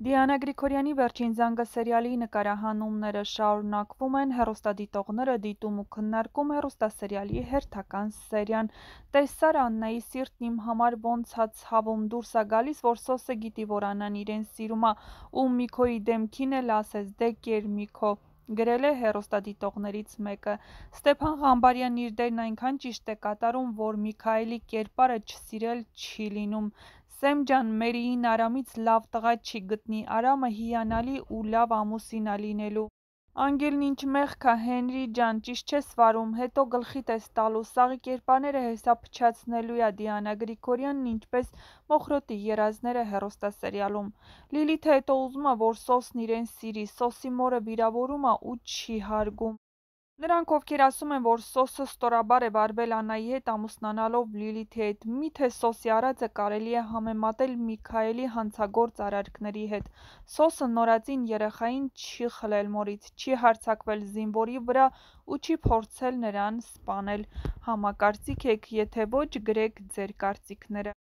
Դիանա Գրիգորյանի «Վերջին զանգը» սերիալի նկարահանումները շարունակվում են, հեռուստադիտողները դիտում ու քննարկում հեռուստասերիալի հերթական սերիան։ Տեսա՞ր Աննայի սիրտն իմ համար ոնց ա ցավում, դուրս ա գալիս, որ Սոսը գիտի, որ Աննան իրեն սիրում ա, ու Միքոյի դեմքին էլ ասեց՝ դե կեր Միքո, գրել է հեռուստադիտողներից մեկը։ Ստեփան Ղամբարյանն իր դերն այնքան ճիշտ է կատարում, որ Միքայելի կերպարը չսիրել չի լինում։ Սեմ ջան, Մերիին Արամից լավ տղա չի գտնի, Արամը հիանալի ու լավ ամուսին ա լինելու։ Անգելն ինչ մեղք ա, Հենրի ջան, ճիշտ չես վարում, հետո գլխիդ ես տալու, սաղի կերպարները հեսա փչացնելու ա Դիանա Գրիգորյանն ինչպես Մոխրոտի երազները հեռուստասերիալում։ Լիլիթը հետո ուզում ա, որ Սոսն իրեն սիրի, Սոսի մորը վիրավորում ա ու չի հարգում։ Նրանք, ովքեր ասում են, որ Սոսը ստորաբար է վարվել Աննայի հետ ամուսնանալով Լիլիթի հետ, միթե Սոսի արածը կարելի է համեմատել Միքայելի հանցագործ արարքների հետ։ Սոսը նորածին երեխային չի խլել մորից, չի հարձակվել զինվորի վրա ու չի փորձել նրան սպանել։ Համակարծիք եք, եթե ոչ, գրեք ձեր կարծիքները։